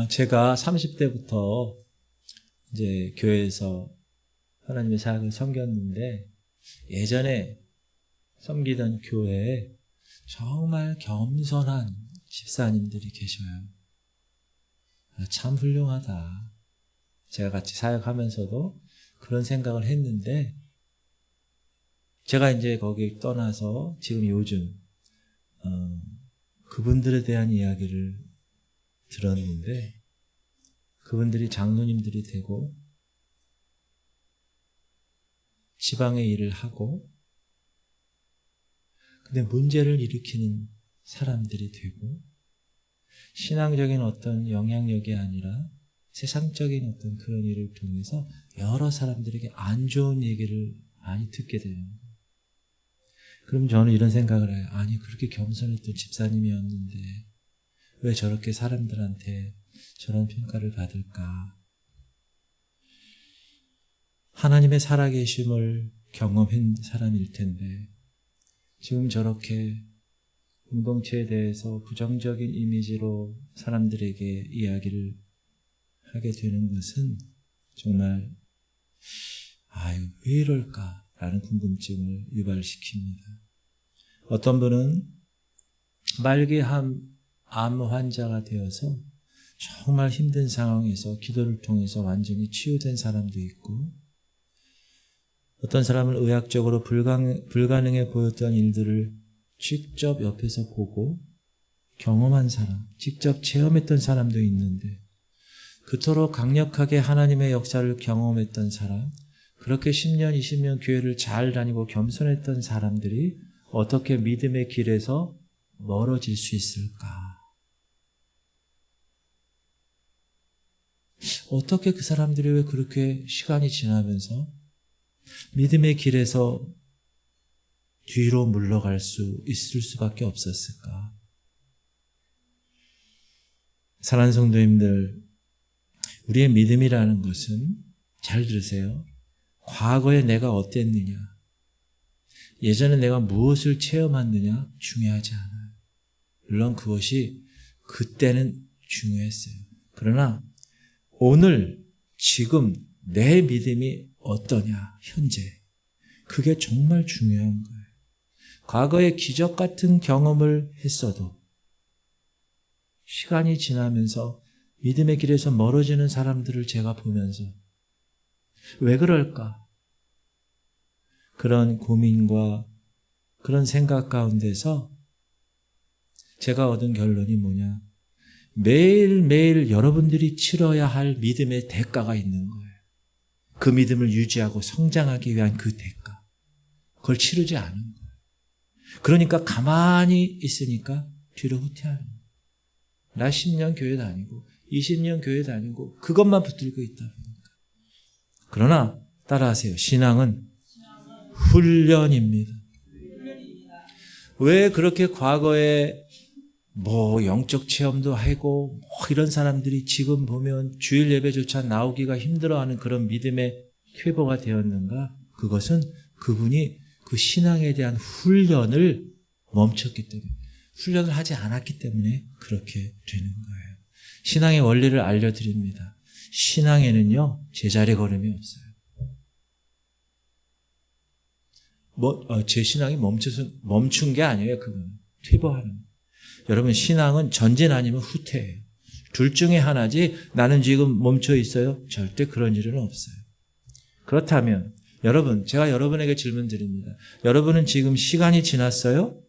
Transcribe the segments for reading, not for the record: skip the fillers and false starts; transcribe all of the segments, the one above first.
제가 30대부터 이제 교회에서 하나님의 사역을 섬겼는데, 예전에 섬기던 교회에 정말 겸손한 집사님들이 계셔요. 참 훌륭하다. 제가 같이 사역하면서도 그런 생각을 했는데, 제가 이제 거기 떠나서 지금 요즘 그분들에 대한 이야기를 들었는데, 그분들이 장로님들이 되고 지방의 일을 하고, 근데 문제를 일으키는 사람들이 되고, 신앙적인 어떤 영향력이 아니라 세상적인 어떤 그런 일을 통해서 여러 사람들에게 안 좋은 얘기를 많이 듣게 되는 거예요. 그럼 저는 이런 생각을 해요. 아니, 그렇게 겸손했던 집사님이었는데 왜 저렇게 사람들한테 저런 평가를 받을까? 하나님의 살아계심을 경험한 사람일 텐데 지금 저렇게 공동체에 대해서 부정적인 이미지로 사람들에게 이야기를 하게 되는 것은 정말 왜 이럴까라는 궁금증을 유발시킵니다. 어떤 분은 말기암 환자가 되어서 정말 힘든 상황에서 기도를 통해서 완전히 치유된 사람도 있고, 어떤 사람은 의학적으로 불가능해 보였던 일들을 직접 옆에서 보고 경험한 사람, 직접 체험했던 사람도 있는데, 그토록 강력하게 하나님의 역사를 경험했던 사람, 그렇게 10년, 20년 교회를 잘 다니고 겸손했던 사람들이 어떻게 믿음의 길에서 멀어질 수 있을까? 어떻게 그 사람들이 왜 그렇게 시간이 지나면서 믿음의 길에서 뒤로 물러갈 수 있을 수밖에 없었을까? 사랑하는 성도님들, 우리의 믿음이라는 것은, 잘 들으세요, 과거에 내가 어땠느냐, 예전에 내가 무엇을 체험했느냐 중요하지 않아요. 물론 그것이 그때는 중요했어요. 그러나 오늘 지금 내 믿음이 어떠냐, 현재, 그게 정말 중요한 거예요. 과거에 기적 같은 경험을 했어도 시간이 지나면서 믿음의 길에서 멀어지는 사람들을 제가 보면서 왜 그럴까? 그런 고민과 그런 생각 가운데서 제가 얻은 결론이 뭐냐? 매일매일 여러분들이 치러야 할 믿음의 대가가 있는 거예요. 그 믿음을 유지하고 성장하기 위한 그 대가. 그걸 치르지 않은 거예요. 그러니까 가만히 있으니까 뒤로 후퇴하는 거예요. 나 10년 교회 다니고 20년 교회 다니고 그것만 붙들고 있다 보니까. 그러나 따라하세요. 신앙은 훈련입니다. 왜 그렇게 과거에 영적 체험도 하고 이런 사람들이 지금 보면 주일 예배조차 나오기가 힘들어하는 그런 믿음의 퇴보가 되었는가? 그것은 그분이 그 신앙에 대한 훈련을 멈췄기 때문에, 훈련을 하지 않았기 때문에 그렇게 되는 거예요. 신앙의 원리를 알려드립니다. 신앙에는요, 제자리 걸음이 없어요. 제 신앙이 멈춘 게 아니에요. 그건 퇴보하는 거예요. 여러분, 신앙은 전진 아니면 후퇴예요. 둘 중에 하나지, 나는 지금 멈춰 있어요? 절대 그런 일은 없어요. 그렇다면 여러분, 제가 여러분에게 질문 드립니다. 여러분은 지금 시간이 지났어요?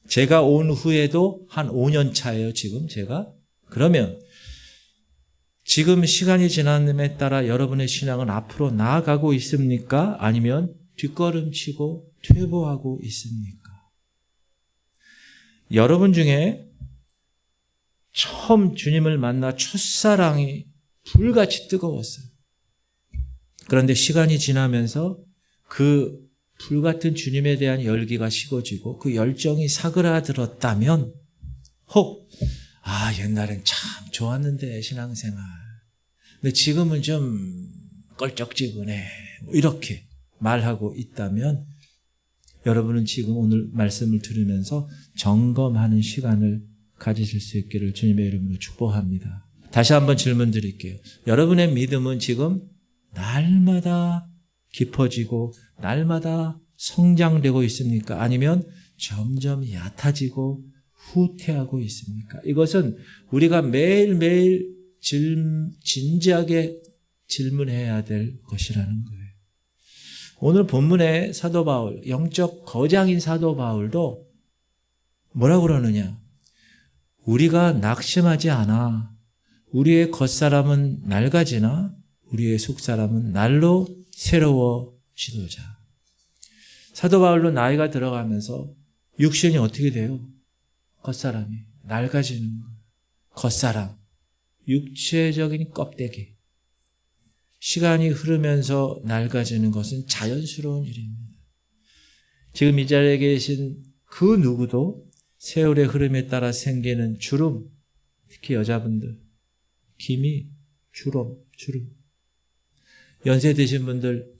제가 온 후에도 한 5년 차예요, 지금 제가. 그러면 지금 시간이 지남에 따라 여러분의 신앙은 앞으로 나아가고 있습니까? 아니면 뒷걸음치고 퇴보하고 있습니까? 여러분 중에 처음 주님을 만나 첫사랑이 불같이 뜨거웠어요. 그런데 시간이 지나면서 그 불같은 주님에 대한 열기가 식어지고 그 열정이 사그라들었다면, 혹 옛날엔 참 좋았는데 신앙생활, 근데 지금은 좀 껄쩍지근해, 이렇게 말하고 있다면, 여러분은 지금 오늘 말씀을 들으면서 점검하는 시간을 가지실 수 있기를 주님의 이름으로 축복합니다. 다시 한번 질문 드릴게요. 여러분의 믿음은 지금 날마다 깊어지고 날마다 성장되고 있습니까? 아니면 점점 얕아지고 후퇴하고 있습니까? 이것은 우리가 매일매일 진지하게 질문해야 될 것이라는 거예요. 오늘 본문의 사도 바울, 영적 거장인 사도 바울도 뭐라고 그러느냐? 우리가 낙심하지 않아. 우리의 겉사람은 낡아지나 우리의 속사람은 날로 새로워지도자. 사도 바울도 나이가 들어가면서 육신이 어떻게 돼요? 겉사람이 낡아지는 거예요. 겉사람, 육체적인 껍데기. 시간이 흐르면서 낡아지는 것은 자연스러운 일입니다. 지금 이 자리에 계신 그 누구도 세월의 흐름에 따라 생기는 주름, 특히 여자분들, 기미, 주름. 연세 드신 분들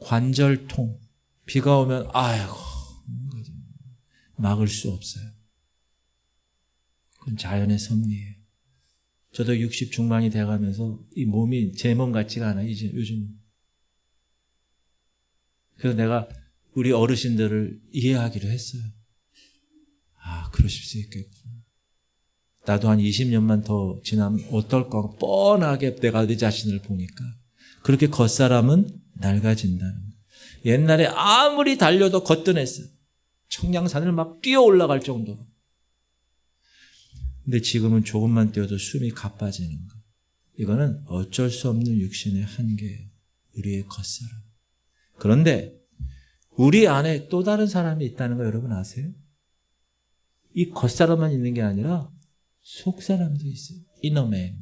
관절통, 비가 오면 아이고 막을 수 없어요. 그건 자연의 섭리예요. 저도 60 중반이 돼가면서 이 몸이 제 몸 같지가 않아요. 이제 요즘. 그래서 내가 우리 어르신들을 이해하기로 했어요. 아, 그러실 수 있겠구나. 나도 한 20년만 더 지나면 어떨까 뻔하게 내가 내 자신을 보니까 그렇게 겉사람은 낡아진다는 거예요. 옛날에 아무리 달려도 거뜬했어요. 청량산을 막 뛰어 올라갈 정도로. 근데 지금은 조금만 뛰어도 숨이 가빠지는 거. 이거는 어쩔 수 없는 육신의 한계예요. 우리의 겉사람. 그런데 우리 안에 또 다른 사람이 있다는 거 여러분 아세요? 이 겉사람만 있는 게 아니라 속사람도 있어요. 이너맨.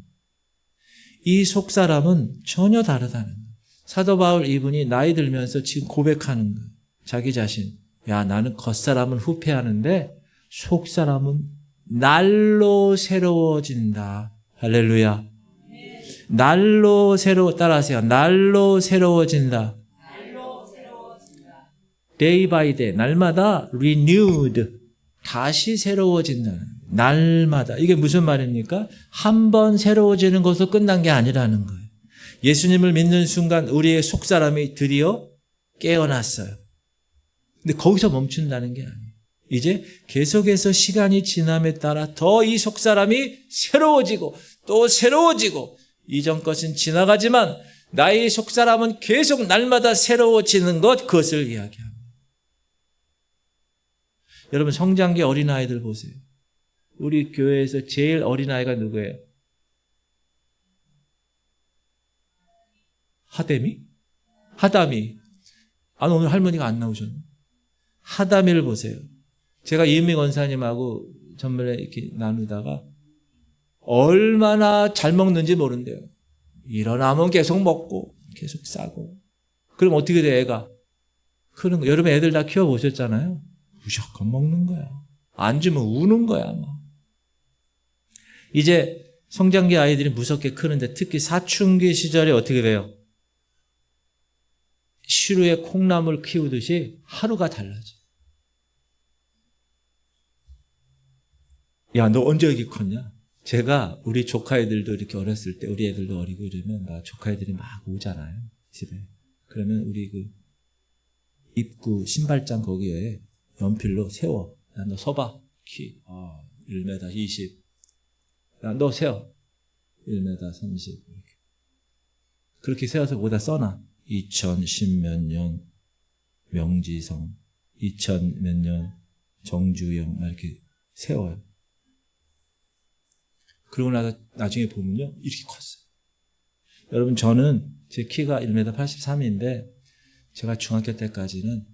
이 속사람은 전혀 다르다는 거예요. 사도 바울 이분이 나이 들면서 지금 고백하는 거예요. 자기 자신. 야, 나는 겉사람은 후패하는데 속사람은 날로 새로워진다. 할렐루야. 날로 따라하세요. 날로 새로워진다. Day by day. 날마다 renewed. 다시 새로워진다는. 날마다. 이게 무슨 말입니까? 한 번 새로워지는 것으로 끝난 게 아니라는 거예요. 예수님을 믿는 순간 우리의 속사람이 드디어 깨어났어요. 근데 거기서 멈춘다는 게 아니에요. 이제 계속해서 시간이 지남에 따라 더 이 속사람이 새로워지고 또 새로워지고 이전 것은 지나가지만 나의 속사람은 계속 날마다 새로워지는 것, 그것을 이야기합니다. 여러분 성장기 어린아이들 보세요. 우리 교회에서 제일 어린아이가 누구예요? 하담이. 아, 오늘 할머니가 안 나오셨네. 하담이를 보세요. 제가 이은미 원사님하고 전번에 이렇게 나누다가 얼마나 잘 먹는지 모른대요. 일어나면 계속 먹고 계속 싸고. 그럼 어떻게 돼 애가? 그런 거. 여러분 애들 다 키워보셨잖아요. 무조건 먹는 거야. 안 주면 우는 거야. 뭐. 이제 성장기 아이들이 무섭게 크는데 특히 사춘기 시절에 어떻게 돼요? 시루에 콩나물 키우듯이 하루가 달라져. 야, 너 언제 여기 컸냐? 제가 우리 조카 애들도 이렇게 어렸을 때 우리 애들도 어리고 이러면 막 조카 애들이 막 오잖아요. 집에. 그러면 우리 그 입구 신발장 거기에 연필로 세워. 야, 너 서봐. 키 1m 20. 야, 너 세워. 1m 30. 이렇게. 그렇게 세워서 거기다 써놔. 2010 몇 년 명지성, 2000 몇 년 정주영 이렇게 세워요. 그러고 나서 나중에 보면요 이렇게 컸어요. 여러분 저는 제 키가 1m 83인데 제가 중학교 때까지는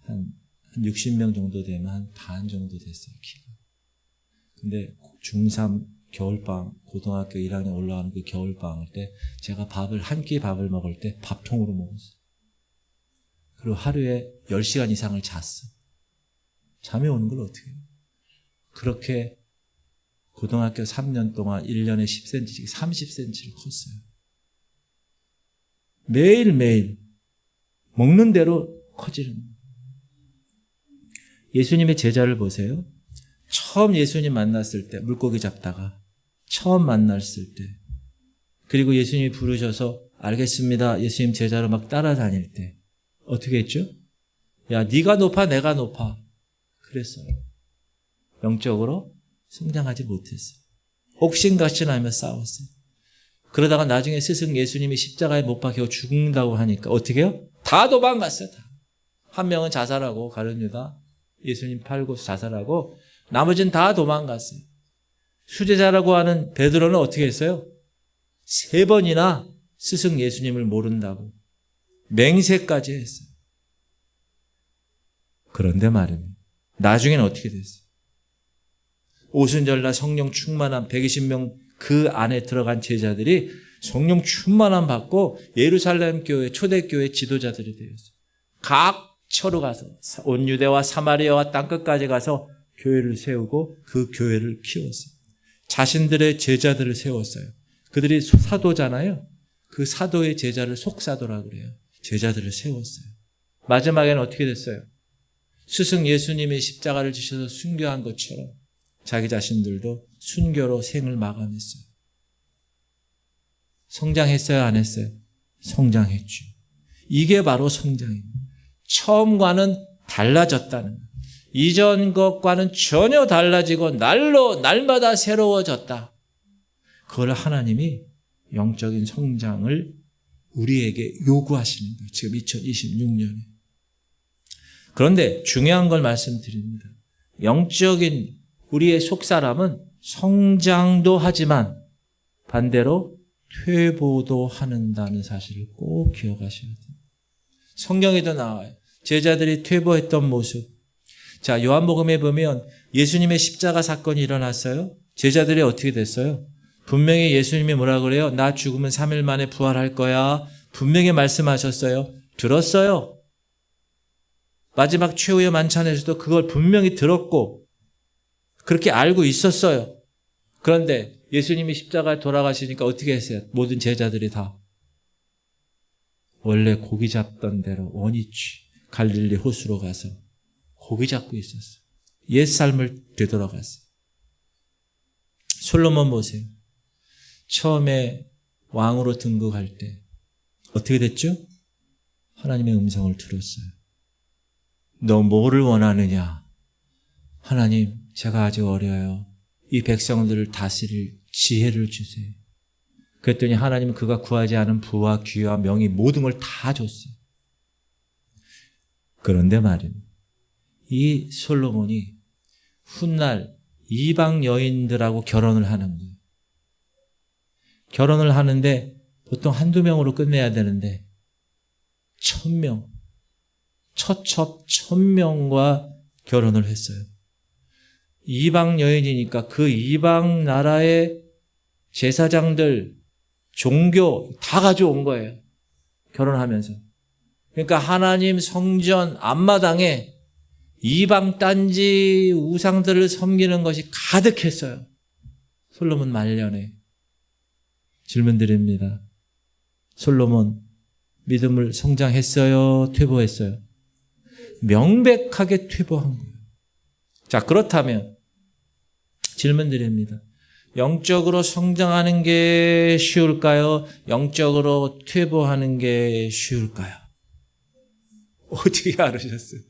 한 60명 정도 되면 한 반 정도 됐어요 키가. 근데 중3 겨울방 고등학교 1학년 올라가는 그 겨울방을 때 제가 한 끼 밥을 먹을 때 밥통으로 먹었어요. 그리고 하루에 10시간 이상을 잤어. 잠이 오는 걸 어떻게 해요? 그렇게 고등학교 3년 동안 1년에 10cm씩 30cm를 컸어요. 매일매일 먹는 대로 커지는 거예요. 예수님의 제자를 보세요. 처음 예수님 만났을 때, 물고기 잡다가 처음 만났을 때, 그리고 예수님이 부르셔서 알겠습니다, 예수님 제자로 막 따라다닐 때 어떻게 했죠? 야, 네가 높아 내가 높아 그랬어요. 영적으로 성장하지 못했어요. 옥신각신하며 싸웠어요. 그러다가 나중에 스승 예수님이 십자가에 못 박혀 죽는다고 하니까 어떻게 해요? 다 도망갔어요. 다. 한 명은 자살하고 가룟 유다 예수님 팔고 자살하고 나머지는 다 도망갔어요. 수제자라고 하는 베드로는 어떻게 했어요? 3번이나 스승 예수님을 모른다고 맹세까지 했어요. 그런데 말입니다. 나중에는 어떻게 됐어요? 오순절날 성령 충만함 120명 그 안에 들어간 제자들이 성령 충만함 받고 예루살렘 교회 초대교회 지도자들이 되었어요. 각 처로 가서 온 유대와 사마리아와 땅끝까지 가서 교회를 세우고 그 교회를 키웠어요. 자신들의 제자들을 세웠어요. 그들이 사도잖아요. 그 사도의 제자를 속사도라고 그래요. 제자들을 세웠어요. 마지막에는 어떻게 됐어요? 스승 예수님이 십자가를 지셔서 순교한 것처럼 자기 자신들도 순교로 생을 마감했어요. 성장했어요? 안 했어요? 성장했죠. 이게 바로 성장입니다. 처음과는 달라졌다는 것. 이전 것과는 전혀 달라지고 날마다 새로워졌다. 그걸 하나님이 영적인 성장을 우리에게 요구하시는 거예요. 지금 2026년에. 그런데 중요한 걸 말씀드립니다. 영적인 우리의 속사람은 성장도 하지만 반대로 퇴보도 한다는 사실을 꼭 기억하셔야 돼요. 성경에도 나와요. 제자들이 퇴보했던 모습. 자, 요한복음에 보면 예수님의 십자가 사건이 일어났어요. 제자들이 어떻게 됐어요? 분명히 예수님이 뭐라 그래요? 나 죽으면 3일 만에 부활할 거야. 분명히 말씀하셨어요. 들었어요. 마지막 최후의 만찬에서도 그걸 분명히 들었고 그렇게 알고 있었어요. 그런데 예수님이 십자가에 돌아가시니까 어떻게 했어요? 모든 제자들이 다 원래 고기 잡던 대로 원위치 갈릴리 호수로 가서 고기 잡고 있었어요. 옛삶을 되돌아갔어요. 솔로몬 보세요. 처음에 왕으로 등극할 때 어떻게 됐죠? 하나님의 음성을 들었어요. 너 뭐를 원하느냐? 하나님, 제가 아직 어려요. 이 백성들을 다스릴 지혜를 주세요. 그랬더니 하나님은 그가 구하지 않은 부와 귀와 명의 모든 걸 다 줬어요. 그런데 말입니다. 이 솔로몬이 훗날 이방 여인들하고 결혼을 하는 거예요. 결혼을 하는데 보통 한두 명으로 끝내야 되는데 1000명, 처첩 1000명과 결혼을 했어요. 이방 여인이니까 그 이방 나라의 제사장들, 종교 다 가져온 거예요. 결혼하면서. 그러니까 하나님 성전 앞마당에 이방 딴지 우상들을 섬기는 것이 가득했어요. 솔로몬 말년에. 질문 드립니다. 솔로몬 믿음을 성장했어요? 퇴보했어요? 명백하게 퇴보한 거예요. 자, 그렇다면 질문 드립니다. 영적으로 성장하는 게 쉬울까요? 영적으로 퇴보하는 게 쉬울까요? 어떻게 알으셨어요?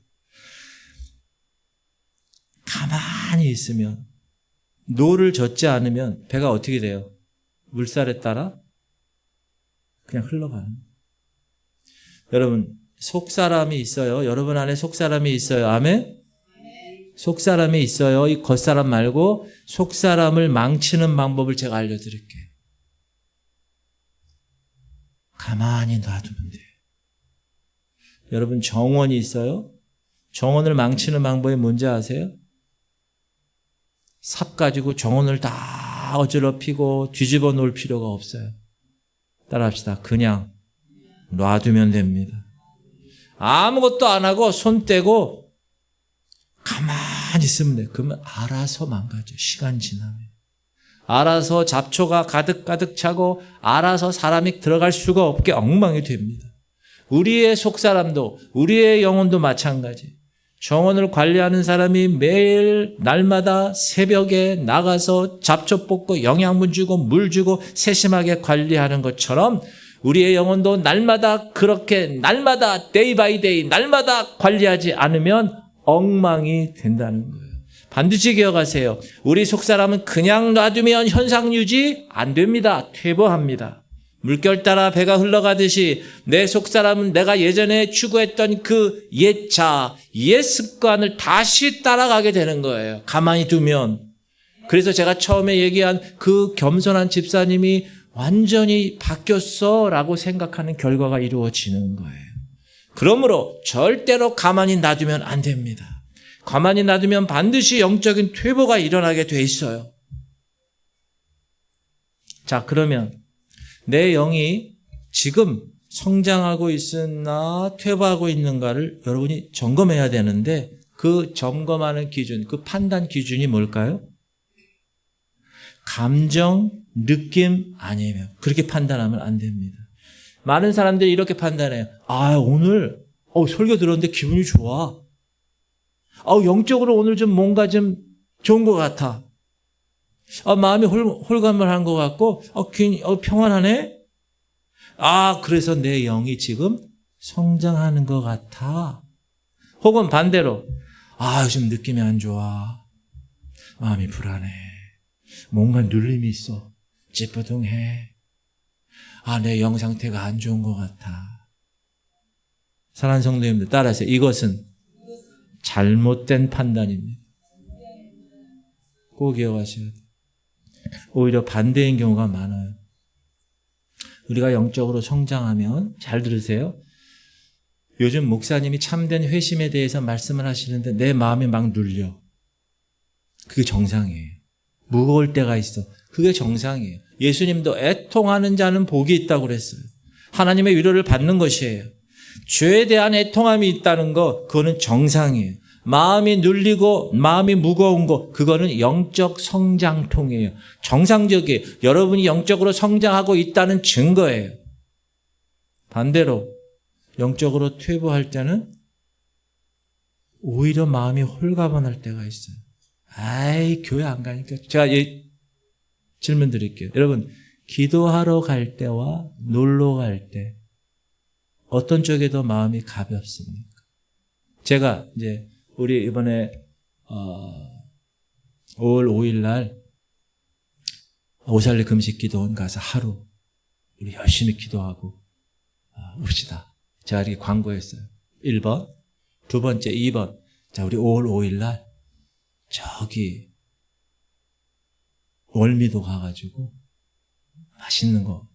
가만히 있으면 노를 젓지 않으면 배가 어떻게 돼요? 물살에 따라 그냥 흘러가는 거예요. 여러분, 속사람이 있어요. 여러분 안에 속사람이 있어요. 아멘? 속사람이 있어요. 이 겉사람 말고 속사람을 망치는 방법을 제가 알려드릴게요. 가만히 놔두면 돼요. 여러분 정원이 있어요. 정원을 망치는 방법이 뭔지 아세요? 삽 가지고 정원을 다 어지럽히고 뒤집어 놓을 필요가 없어요. 따라합시다. 그냥 놔두면 됩니다. 아무것도 안 하고 손 떼고 가만히 있으면 돼요. 그러면 알아서 망가져요. 시간 지나면. 알아서 잡초가 가득가득 차고 알아서 사람이 들어갈 수가 없게 엉망이 됩니다. 우리의 속사람도 우리의 영혼도 마찬가지. 정원을 관리하는 사람이 매일 날마다 새벽에 나가서 잡초 뽑고 영양분 주고 물 주고 세심하게 관리하는 것처럼 우리의 영혼도 날마다 그렇게 날마다 데이 바이 데이 날마다 관리하지 않으면 엉망이 된다는 거예요. 반드시 기억하세요. 우리 속사람은 그냥 놔두면 현상 유지 안 됩니다. 퇴보합니다. 물결 따라 배가 흘러가듯이 내 속사람은 내가 예전에 추구했던 그 옛자, 옛 습관을 다시 따라가게 되는 거예요. 가만히 두면. 그래서 제가 처음에 얘기한 그 겸손한 집사님이 완전히 바뀌었어 라고 생각하는 결과가 이루어지는 거예요. 그러므로 절대로 가만히 놔두면 안 됩니다. 가만히 놔두면 반드시 영적인 퇴보가 일어나게 돼 있어요. 자, 그러면 내 영이 지금 성장하고 있으나 퇴보하고 있는가를 여러분이 점검해야 되는데 그 점검하는 기준, 그 판단 기준이 뭘까요? 감정, 느낌 아니에요. 그렇게 판단하면 안 됩니다. 많은 사람들이 이렇게 판단해요. 오늘 설교 들었는데 기분이 좋아. 영적으로 오늘 좀 뭔가 좀 좋은 것 같아. 마음이 홀가분한 것 같고, 평안하네? 그래서 내 영이 지금 성장하는 것 같아. 혹은 반대로, 요즘 느낌이 안 좋아. 마음이 불안해. 뭔가 눌림이 있어. 찌뿌둥해. 내 영 상태가 안 좋은 것 같아. 사랑하는 성도님들 따라하세요. 이것은 잘못된 판단입니다. 꼭 기억하셔야 돼요. 오히려 반대인 경우가 많아요. 우리가 영적으로 성장하면 잘 들으세요. 요즘 목사님이 참된 회심에 대해서 말씀을 하시는데 내 마음이 막 눌려. 그게 정상이에요. 무거울 때가 있어. 그게 정상이에요. 예수님도 애통하는 자는 복이 있다고 그랬어요. 하나님의 위로를 받는 것이에요. 죄에 대한 애통함이 있다는 거, 그거는 정상이에요. 마음이 눌리고 마음이 무거운 거, 그거는 영적 성장통이에요. 정상적이에요. 여러분이 영적으로 성장하고 있다는 증거예요. 반대로 영적으로 퇴보할 때는 오히려 마음이 홀가분할 때가 있어요. 교회 안 가니까. 제가 질문 드릴게요. 여러분, 기도하러 갈 때와 놀러 갈 때 어떤 쪽에 더 마음이 가볍습니까? 제가 이제 우리 이번에 5월 5일 날 오살리 금식 기도원 가서 하루 우리 열심히 기도하고 옵시다. 제가 이렇게 광고했어요. 1번, 두 번째 2번. 자, 우리 5월 5일 날 저기 월미도 가가지고 맛있는 거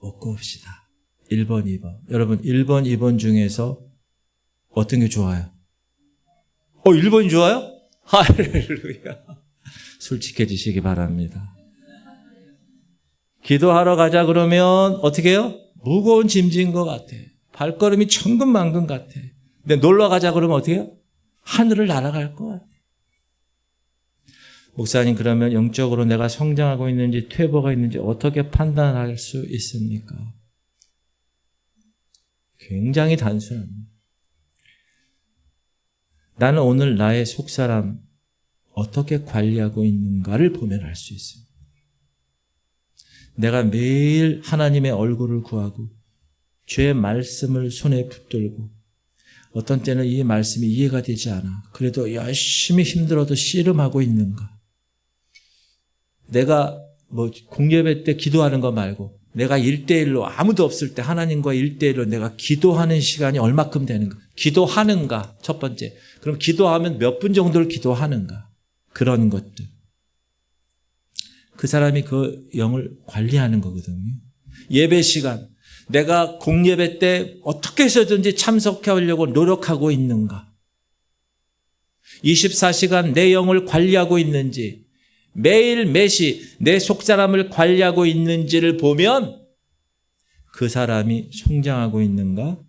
먹고 옵시다. 1번, 2번. 여러분 1번, 2번 중에서 어떤 게 좋아요? 1번이 좋아요? 할렐루야. 솔직해지시기 바랍니다. 기도하러 가자 그러면 어떻게 해요? 무거운 짐진 것 같아. 발걸음이 천근만근 같아. 근데 놀러 가자 그러면 어떻게 해요? 하늘을 날아갈 것 같아. 목사님, 그러면 영적으로 내가 성장하고 있는지 퇴보가 있는지 어떻게 판단할 수 있습니까? 굉장히 단순합니다. 나는 오늘 나의 속사람 어떻게 관리하고 있는가를 보면 알 수 있습니다. 내가 매일 하나님의 얼굴을 구하고 죄의 말씀을 손에 붙들고 어떤 때는 이 말씀이 이해가 되지 않아. 그래도 열심히 힘들어도 씨름하고 있는가? 내가 공예배 때 기도하는 거 말고 내가 1대1로 아무도 없을 때 하나님과 1대1로 내가 기도하는 시간이 얼마큼 되는가? 기도하는가? 첫 번째. 그럼 기도하면 몇 분 정도를 기도하는가? 그런 것들. 그 사람이 그 영을 관리하는 거거든요. 예배 시간. 내가 공예배 때 어떻게 해서든지 참석하려고 노력하고 있는가? 24시간 내 영을 관리하고 있는지, 매일 매시 내 속사람을 관리하고 있는지를 보면 그 사람이 성장하고 있는가,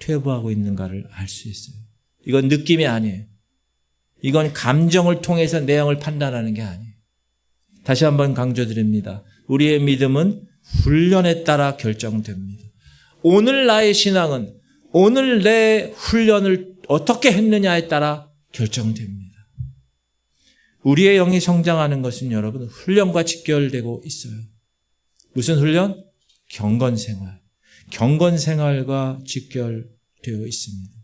퇴보하고 있는가를 알 수 있어요. 이건 느낌이 아니에요. 이건 감정을 통해서 내 영을 판단하는 게 아니에요. 다시 한번 강조드립니다. 우리의 믿음은 훈련에 따라 결정됩니다. 오늘 나의 신앙은 오늘 내 훈련을 어떻게 했느냐에 따라 결정됩니다. 우리의 영이 성장하는 것은 여러분 훈련과 직결되고 있어요. 무슨 훈련? 경건생활. 경건생활과 직결되어 있습니다.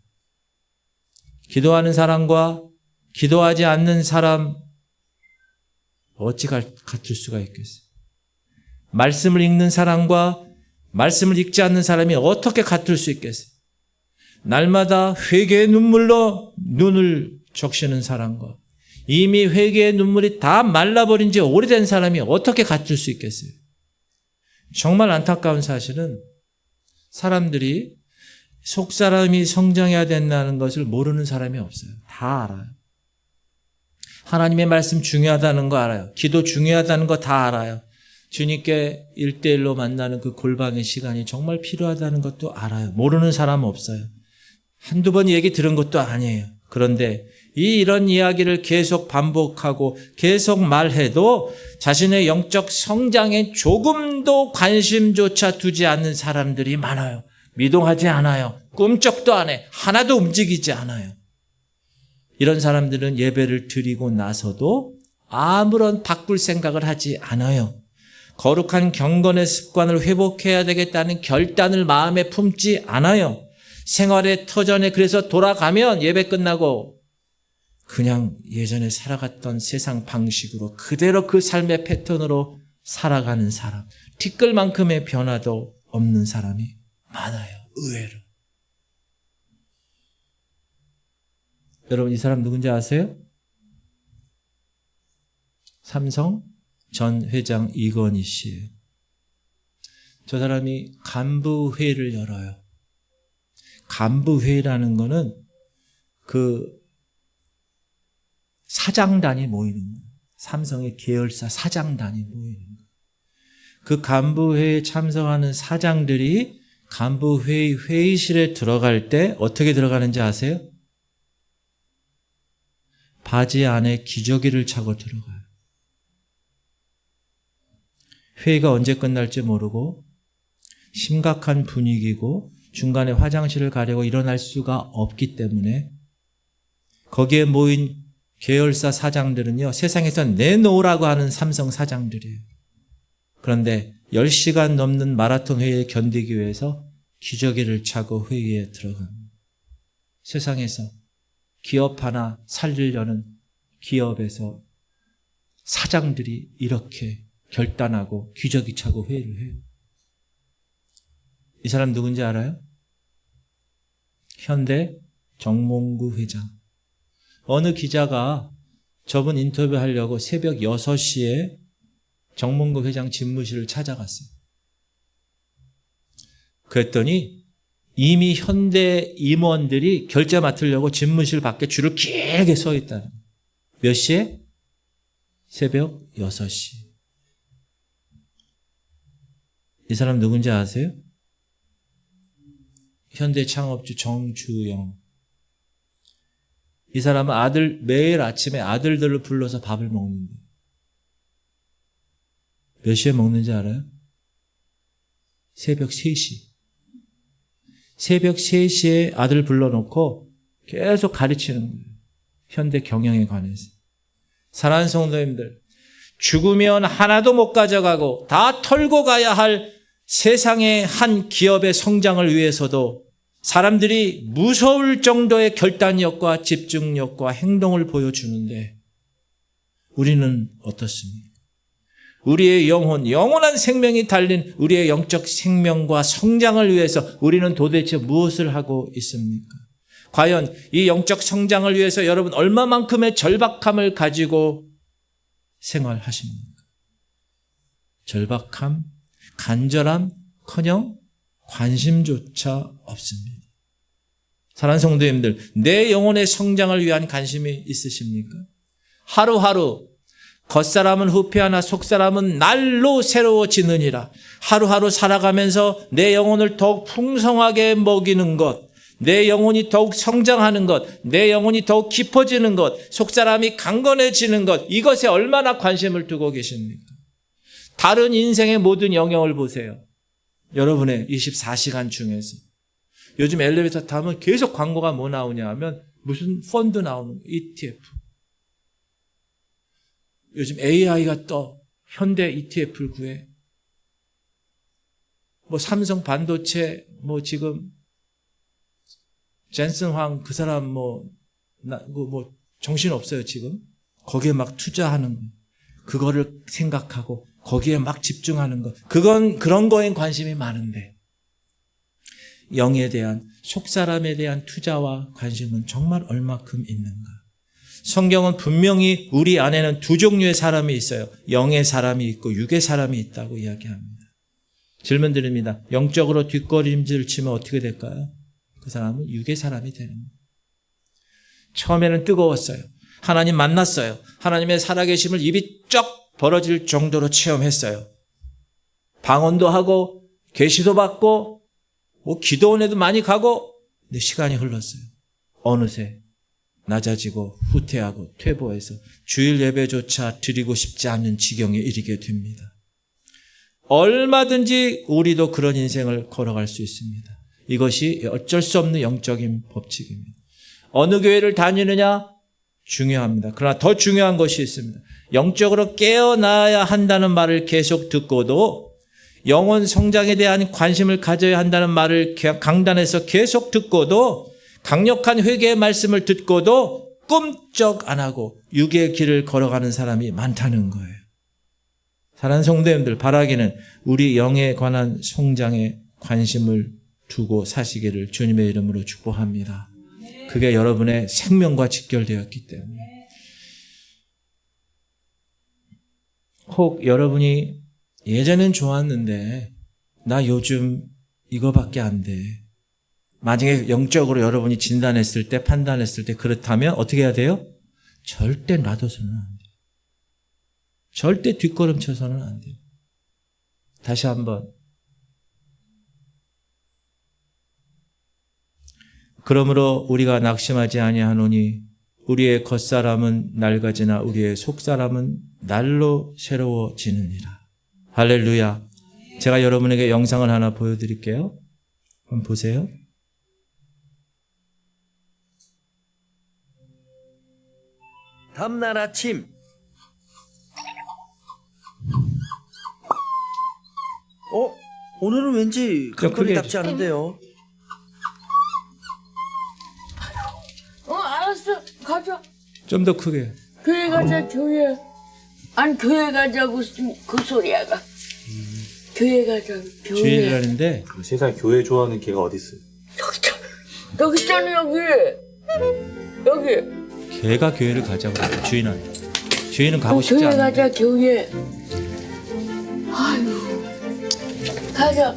기도하는 사람과 기도하지 않는 사람 어찌 같을 수가 있겠어요? 말씀을 읽는 사람과 말씀을 읽지 않는 사람이 어떻게 같을 수 있겠어요? 날마다 회개의 눈물로 눈을 적시는 사람과 이미 회개의 눈물이 다 말라버린 지 오래된 사람이 어떻게 같을 수 있겠어요? 정말 안타까운 사실은 사람들이 속사람이 성장해야 된다는 것을 모르는 사람이 없어요. 다 알아요. 하나님의 말씀 중요하다는 거 알아요. 기도 중요하다는 거 다 알아요. 주님께 1대1로 만나는 그 골방의 시간이 정말 필요하다는 것도 알아요. 모르는 사람 없어요. 한두 번 얘기 들은 것도 아니에요. 그런데 이런 이야기를 계속 반복하고 계속 말해도 자신의 영적 성장에 조금도 관심조차 두지 않는 사람들이 많아요. 미동하지 않아요. 꿈쩍도 안 해. 하나도 움직이지 않아요. 이런 사람들은 예배를 드리고 나서도 아무런 바꿀 생각을 하지 않아요. 거룩한 경건의 습관을 회복해야 되겠다는 결단을 마음에 품지 않아요. 생활의 터전에 그래서 돌아가면 예배 끝나고 그냥 예전에 살아갔던 세상 방식으로 그대로 그 삶의 패턴으로 살아가는 사람, 티끌만큼의 변화도 없는 사람이 많아요. 의외로. 여러분 이 사람 누군지 아세요? 삼성 전 회장 이건희 씨예요. 저 사람이 간부회의를 열어요. 간부회의라는 거는 그 사장단이 모이는 거예요. 삼성의 계열사 사장단이 모이는 거예요. 그 간부회의에 참석하는 사장들이 간부회의 회의실에 들어갈 때 어떻게 들어가는지 아세요? 바지 안에 기저귀를 차고 들어가요. 회의가 언제 끝날지 모르고 심각한 분위기고 중간에 화장실을 가려고 일어날 수가 없기 때문에 거기에 모인 계열사 사장들은요, 세상에서 내놓으라고 하는 삼성 사장들이에요. 그런데 10시간 넘는 마라톤 회의를 견디기 위해서 기저귀를 차고 회의에 들어갑니다. 세상에서 기업 하나 살리려는 기업에서 사장들이 이렇게 결단하고 기저귀 차고 회의를 해요. 이 사람 누군지 알아요? 현대 정몽구 회장. 어느 기자가 저분 인터뷰하려고 새벽 6시에 정몽구 회장 집무실을 찾아갔어요. 그랬더니 이미 현대 임원들이 결제 맡으려고 집무실 밖에 줄을 길게 서 있다는. 몇 시에? 새벽 6시. 이 사람 누군지 아세요? 현대 창업주 정주영. 이 사람은 매일 아침에 아들들을 불러서 밥을 먹는데 몇 시에 먹는지 알아요? 새벽 3시. 새벽 3시에 아들 불러놓고 계속 가르치는 거예요. 현대 경영에 관해서. 사랑하는 성도님들, 죽으면 하나도 못 가져가고 다 털고 가야 할 세상의 한 기업의 성장을 위해서도 사람들이 무서울 정도의 결단력과 집중력과 행동을 보여주는데 우리는 어떻습니까? 우리의 영원한 생명이 달린 우리의 영적 생명과 성장을 위해서 우리는 도대체 무엇을 하고 있습니까? 과연 이 영적 성장을 위해서 여러분 얼마만큼의 절박함을 가지고 생활하십니까? 절박함, 간절함커녕 관심조차 없습니다. 사랑하는 성도님들, 내 영혼의 성장을 위한 관심이 있으십니까? 하루하루 겉사람은 후패하나 속사람은 날로 새로워지느니라. 하루하루 살아가면서 내 영혼을 더욱 풍성하게 먹이는 것, 내 영혼이 더욱 성장하는 것, 내 영혼이 더욱 깊어지는 것, 속사람이 강건해지는 것, 이것에 얼마나 관심을 두고 계십니까? 다른 인생의 모든 영역을 보세요. 여러분의 24시간 중에서 요즘 엘리베이터 타면 계속 광고가 뭐 나오냐 하면 무슨 펀드 나오는 ETF. 요즘 AI가 떠 현대 ETF를 구해. 뭐 삼성 반도체 뭐 지금 젠슨 황 그 사람 뭐 정신 없어요 지금. 거기에 막 투자하는 거. 그거를 생각하고 거기에 막 집중하는 거. 그건 그런 거엔 관심이 많은데 영에 대한 속사람에 대한 투자와 관심은 정말 얼마큼 있는가. 성경은 분명히 우리 안에는 두 종류의 사람이 있어요. 영의 사람이 있고 육의 사람이 있다고 이야기합니다. 질문 드립니다. 영적으로 뒷걸음질 치면 어떻게 될까요? 그 사람은 육의 사람이 되는 거예요. 처음에는 뜨거웠어요. 하나님 만났어요. 하나님의 살아계심을 입이 쩍 벌어질 정도로 체험했어요. 방언도 하고 계시도 받고 뭐 기도원에도 많이 가고. 근데 시간이 흘렀어요. 어느새 낮아지고 후퇴하고 퇴보해서 주일 예배조차 드리고 싶지 않은 지경에 이르게 됩니다. 얼마든지 우리도 그런 인생을 걸어갈 수 있습니다. 이것이 어쩔 수 없는 영적인 법칙입니다. 어느 교회를 다니느냐 중요합니다. 그러나 더 중요한 것이 있습니다. 영적으로 깨어나야 한다는 말을 계속 듣고도 영혼 성장에 대한 관심을 가져야 한다는 말을 강단에서 계속 듣고도 강력한 회개의 말씀을 듣고도 꿈쩍 안 하고 육의 길을 걸어가는 사람이 많다는 거예요. 사랑하는 성도님들, 바라기는 우리 영에 관한 성장에 관심을 두고 사시기를 주님의 이름으로 축복합니다. 그게 여러분의 생명과 직결되었기 때문에. 혹 여러분이 예전엔 좋았는데 나 요즘 이거밖에 안 돼. 만약에 영적으로 여러분이 진단했을 때, 판단했을 때 그렇다면 어떻게 해야 돼요? 절대 놔둬서는 안 돼요. 절대 뒷걸음 쳐서는 안 돼요. 다시 한번. 그러므로 우리가 낙심하지 아니하노니 우리의 겉사람은 낡아지나 우리의 속사람은 날로 새로워지느니라. 할렐루야. 제가 여러분에게 영상을 하나 보여드릴게요. 한번 보세요. 다음날 아침 오늘은 왠지 감독이답지 않은데요. 알았어. 가자. 좀 더 크게. 교회 가자, 교회. 아니, 교회 가자고 그 소리야가. 교회 가자, 교회. 주일날인데 세상에 교회 좋아하는 걔가 어딨어요? 여기 있잖아, 여기. 여기. 걔가 교회를 가자고 그래요. 주인은 가고 싶지 교회 않아요. 가자, 교회. 아유. 가자.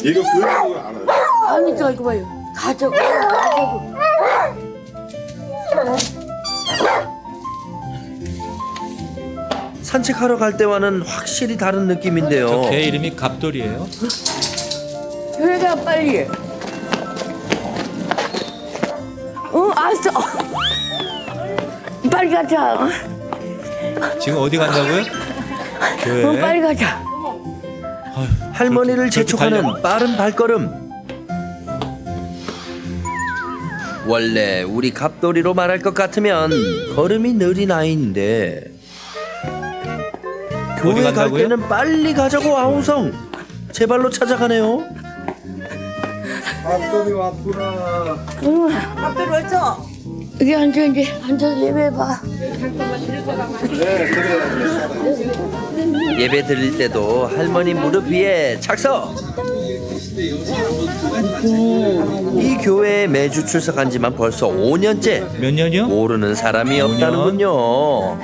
얘가 교회 가는 걸 알아요? 아니까, 이거 봐요. 가자고. 가자고. 산책하러 갈 때와는 확실히 다른 느낌인데요. 저 개 이름이 갑돌이에요. 교회 가, 빨리. 알았어. 빨리 가자. 지금 어디 간다고요? 교회. 빨리 가자. 할머니를 재촉하는 빠른 발걸음. 원래 우리 갑돌이로 말할 것 같으면 걸음이 느린 아이인데 교회 갈 간다고요? 때는 빨리 가자고 아우성. 제 발로 찾아가네요. 갑돌이 왔구나. 앞에 왔어. 여기 앉아, 이제. 앉아서 예배해봐. 예배 드릴 때도 할머니 무릎 위에 착석. 이 교회에 매주 출석한 지만 벌써 5년째. 몇 년이요? 모르는 사람이 없다는군요.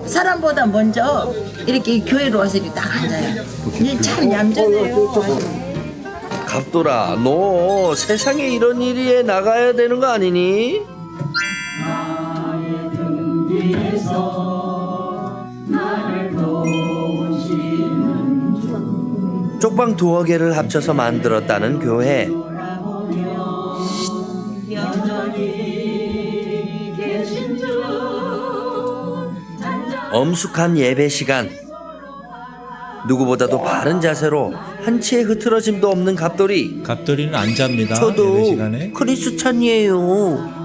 사람보다 먼저 이렇게 교회로 와서 이렇게 딱 앉아요. 이게 참 얌전해요. 갑돌아, 너 세상에 이런 일에 나가야 되는 거 아니니? 쪽방 두어 개를 합쳐서 만들었다는 교회. 엄숙한 예배 시간. 누구보다도 바른 자세로 한치의 흐트러짐도 없는 갑돌이. 갑돌이는 안 잡니다. 예배 저도 시간에. 크리스찬이에요.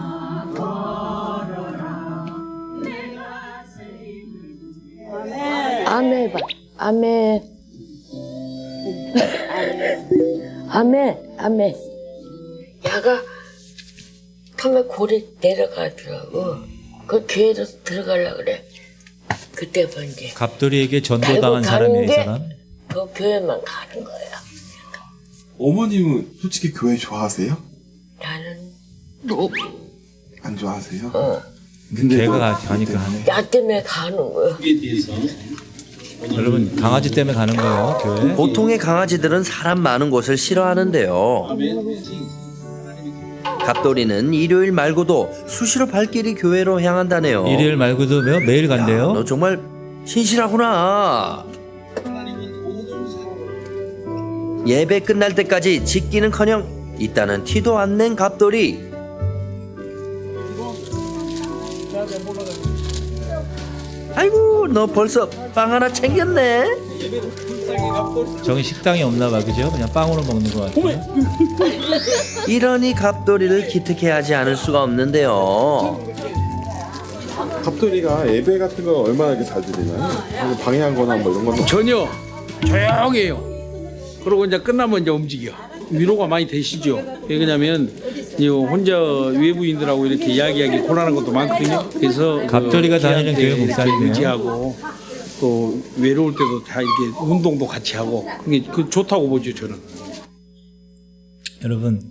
아멘 봐. 아멘. 아멘. 아멘. 야가 처음에 골이 내려가더라고. 그 교회로 들어가려고 그래. 그때 번지. 갑돌이에게 전도당한 사람이에요, 이 사람. 그 교회만 가는 거야. 어머님은 솔직히 교회 좋아하세요? 나는 안 좋아하세요? 근데 걔가 가니까 하네. 야 때문에 가는 거야. 여러분, 강아지 때문에 가는 거예요, 교회. 보통의 강아지들은 사람 많은 곳을 싫어하는데요. 갑돌이는 일요일 말고도 수시로 발길이 교회로 향한다네요. 일요일 말고도 매일 간대요. 너 정말 신실하구나. 예배 끝날 때까지 짖기는커녕 있다는 티도 안 낸 갑돌이. 아이고, 너 벌써 빵 하나 챙겼네. 저기 식당이 없나 봐, 그죠? 그냥 빵으로 먹는 것 같아요. 이러니 갑돌이를 기특해하지 않을 수가 없는데요. 갑돌이가 예배 같은 거 얼마나 이렇게 잘 드리나요? 방해한 거나 뭐 이런 건 전혀 조용해요. 그러고 이제 끝나면 이제 움직여. 위로가 많이 되시죠. 왜냐면 혼자 외부인들하고 이렇게 이야기하기 곤란한 것도 많거든요. 그래서 갑돌이가 다니는 걔한테 교회 목사님이에요. 이렇게 의지하고 또 외로울 때도 다 이렇게 운동도 같이 하고 그게 좋다고 보죠, 저는. 여러분,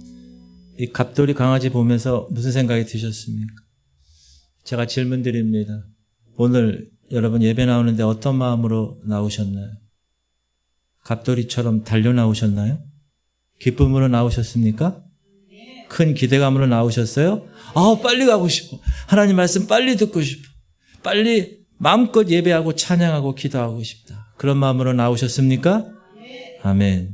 이 갑돌이 강아지 보면서 무슨 생각이 드셨습니까? 제가 질문 드립니다. 오늘 여러분 예배 나오는데 어떤 마음으로 나오셨나요? 갑돌이처럼 달려 나오셨나요? 기쁨으로 나오셨습니까? 큰 기대감으로 나오셨어요? 아, 빨리 가고 싶어. 하나님 말씀 빨리 듣고 싶어. 빨리 마음껏 예배하고 찬양하고 기도하고 싶다. 그런 마음으로 나오셨습니까? 아멘.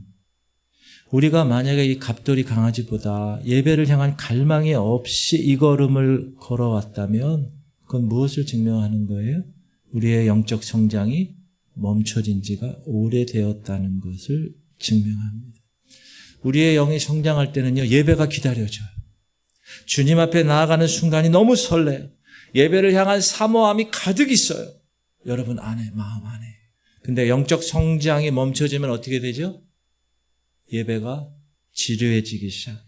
우리가 만약에 이 갑돌이 강아지보다 예배를 향한 갈망이 없이 이 걸음을 걸어왔다면 그건 무엇을 증명하는 거예요? 우리의 영적 성장이 멈춰진 지가 오래되었다는 것을 증명합니다. 우리의 영이 성장할 때는요, 예배가 기다려져요. 주님 앞에 나아가는 순간이 너무 설레요. 예배를 향한 사모함이 가득 있어요. 여러분 안에, 마음 안에. 근데 영적 성장이 멈춰지면 어떻게 되죠? 예배가 지루해지기 시작해요.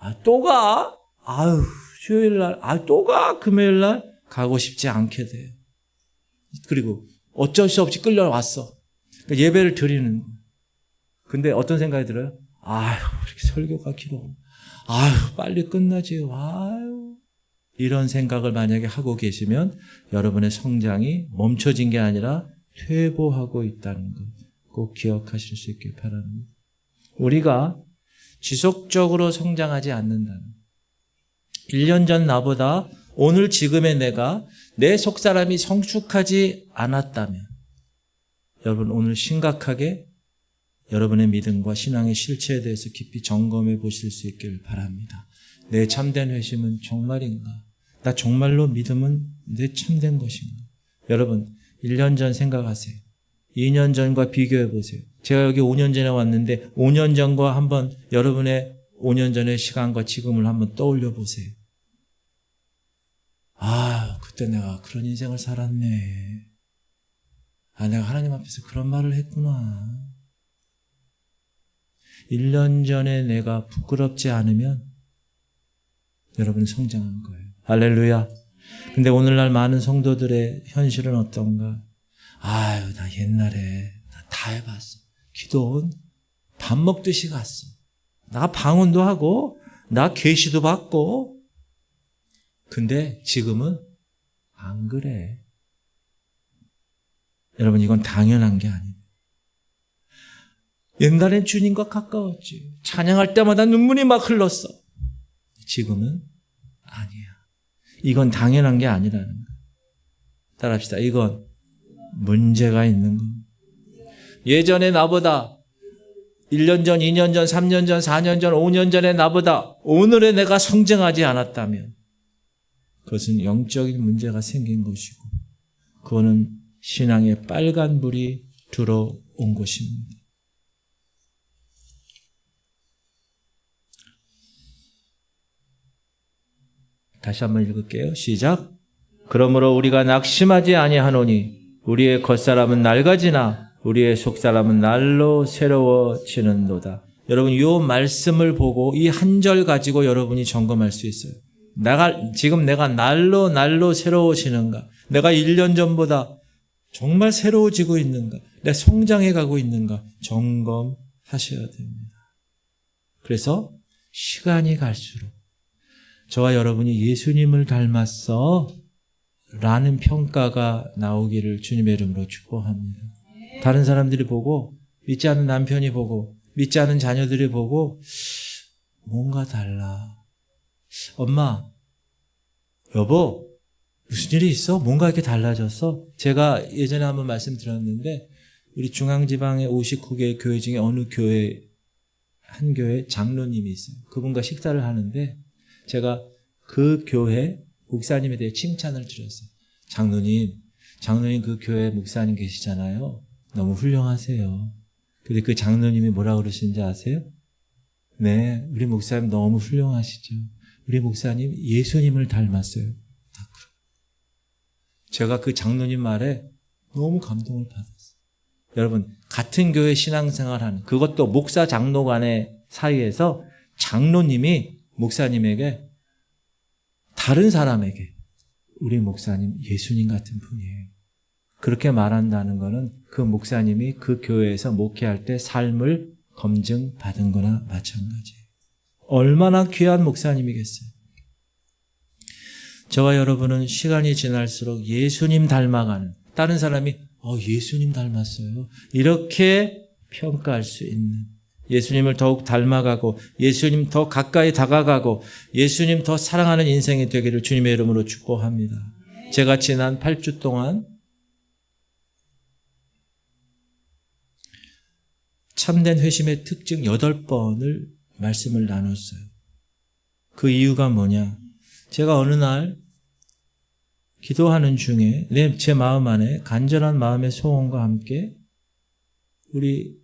아, 또 가? 아유, 수요일 날, 아, 또 가? 금요일 날? 가고 싶지 않게 돼요. 그리고 어쩔 수 없이 끌려왔어. 그러니까 예배를 드리는 거예요. 근데 어떤 생각이 들어요? 아유, 이렇게 설교가 길어. 아유, 빨리 끝나지. 아유. 이런 생각을 만약에 하고 계시면 여러분의 성장이 멈춰진 게 아니라 퇴보하고 있다는 것 꼭 기억하실 수 있길 바랍니다. 우리가 지속적으로 성장하지 않는다는 1년 전 나보다 오늘 지금의 내가 내 속사람이 성숙하지 않았다면 여러분 오늘 심각하게 여러분의 믿음과 신앙의 실체에 대해서 깊이 점검해 보실 수 있길 바랍니다. 내 참된 회심은 정말인가? 나 정말로 믿음은 내 참된 것인가? 여러분 1년 전 생각하세요. 2년 전과 비교해 보세요. 제가 여기 5년 전에 왔는데 5년 전과 한번 여러분의 5년 전의 시간과 지금을 한번 떠올려 보세요. 아, 그때 내가 그런 인생을 살았네. 아, 내가 하나님 앞에서 그런 말을 했구나. 1년 전에 내가 부끄럽지 않으면 여러분은 성장한 거예요. 할렐루야. 근데 오늘날 많은 성도들의 현실은 어떤가? 아유, 나 옛날에 다 해봤어. 기도원 밥 먹듯이 갔어. 나 방언도 하고 나 계시도 받고 근데 지금은 안 그래. 여러분 이건 당연한 게 아닙니다. 옛날엔 주님과 가까웠지. 찬양할 때마다 눈물이 막 흘렀어. 지금은 아니야. 이건 당연한 게 아니라는 거야. 따라합시다. 이건 문제가 있는 겁니다. 예전에 나보다 1년 전, 2년 전, 3년 전, 4년 전, 5년 전에 나보다 오늘의 내가 성장하지 않았다면 그것은 영적인 문제가 생긴 것이고 그거는 신앙에 빨간불이 들어온 것입니다. 다시 한번 읽을게요. 시작. 그러므로 우리가 낙심하지 아니하노니 우리의 겉사람은 낡아지나 우리의 속사람은 날로 새로워지는도다. 여러분 이 말씀을 보고 이 한 절 가지고 여러분이 점검할 수 있어요. 지금 내가 날로 새로워지는가? 내가 1년 전보다 정말 새로워지고 있는가? 내가 성장해 가고 있는가? 점검하셔야 됩니다. 그래서 시간이 갈수록 저와 여러분이 예수님을 닮았어 라는 평가가 나오기를 주님의 이름으로 축복합니다. 다른 사람들이 보고, 믿지 않는 남편이 보고, 믿지 않는 자녀들이 보고 뭔가 달라. 엄마, 여보, 무슨 일이 있어? 뭔가 이렇게 달라졌어? 제가 예전에 한번 말씀드렸는데 우리 중앙지방의 59개 교회 중에 어느 교회, 한 교회 장로님이 있어요. 그분과 식사를 하는데 제가 그 교회 목사님에 대해 칭찬을 드렸어요. 장로님 그 교회 목사님 계시잖아요. 너무 훌륭하세요. 근데 그 장로님이 뭐라 그러시는지 아세요? 네, 우리 목사님 너무 훌륭하시죠. 우리 목사님 예수님을 닮았어요. 다 그래요. 제가 그 장로님 말에 너무 감동을 받았어요. 여러분, 같은 교회 신앙생활하는, 그것도 목사 장로 간의 사이에서 장로님이 목사님에게, 다른 사람에게 우리 목사님 예수님 같은 분이에요. 그렇게 말한다는 것은 그 목사님이 그 교회에서 목회할 때 삶을 검증받은 거나 마찬가지예요. 얼마나 귀한 목사님이겠어요. 저와 여러분은 시간이 지날수록 예수님 닮아가는, 다른 사람이 예수님 닮았어요, 이렇게 평가할 수 있는, 예수님을 더욱 닮아가고 예수님 더 가까이 다가가고 예수님 더 사랑하는 인생이 되기를 주님의 이름으로 축복합니다. 제가 지난 8주 동안 참된 회심의 특징 8번을 말씀을 나눴어요. 그 이유가 뭐냐? 제가 어느 날 기도하는 중에 제 마음 안에 간절한 마음의 소원과 함께 우리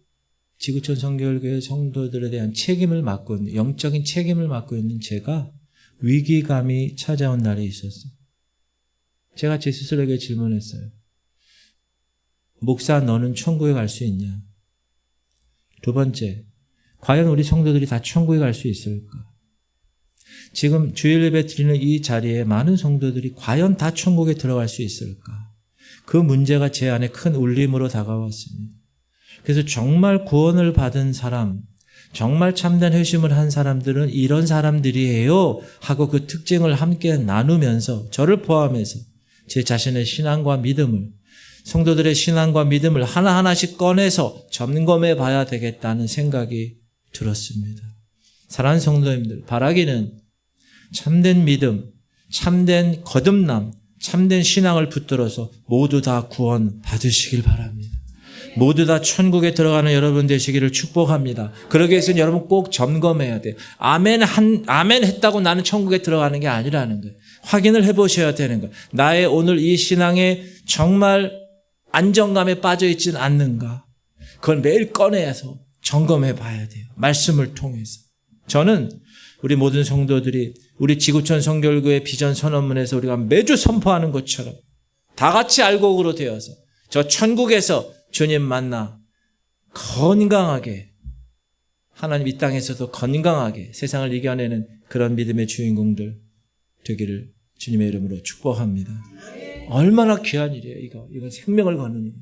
지구촌 성결교회 성도들에 대한 책임을 맡고 있는, 영적인 책임을 맡고 있는 제가 위기감이 찾아온 날이 있었어요. 제가 제 스스로에게 질문했어요. 목사, 너는 천국에 갈 수 있냐? 두 번째, 과연 우리 성도들이 다 천국에 갈 수 있을까? 지금 주일 예배 드리는 이 자리에 많은 성도들이 과연 다 천국에 들어갈 수 있을까? 그 문제가 제 안에 큰 울림으로 다가왔습니다. 그래서 정말 구원을 받은 사람, 정말 참된 회심을 한 사람들은 이런 사람들이에요 하고 그 특징을 함께 나누면서 저를 포함해서 제 자신의 신앙과 믿음을, 성도들의 신앙과 믿음을 하나하나씩 꺼내서 점검해 봐야 되겠다는 생각이 들었습니다. 사랑하는 성도님들, 바라기는 참된 믿음, 참된 거듭남, 참된 신앙을 붙들어서 모두 다 구원 받으시길 바랍니다. 모두 다 천국에 들어가는 여러분 되시기를 축복합니다. 그러기 위해서는 여러분 꼭 점검해야 돼요. 아멘 했다고 나는 천국에 들어가는 게 아니라는 거예요. 확인을 해보셔야 되는 거예요. 나의 오늘 이 신앙에 정말 안정감에 빠져 있지는 않는가? 그걸 매일 꺼내서 점검해 봐야 돼요. 말씀을 통해서. 저는 우리 모든 성도들이 우리 지구촌 성결교회 비전 선언문에서 우리가 매주 선포하는 것처럼 다 같이 알곡으로 되어서 저 천국에서 주님 만나 건강하게, 하나님 이 땅에서도 건강하게 세상을 이겨내는 그런 믿음의 주인공들 되기를 주님의 이름으로 축복합니다. 얼마나 귀한 일이에요. 이건 생명을 거는 일.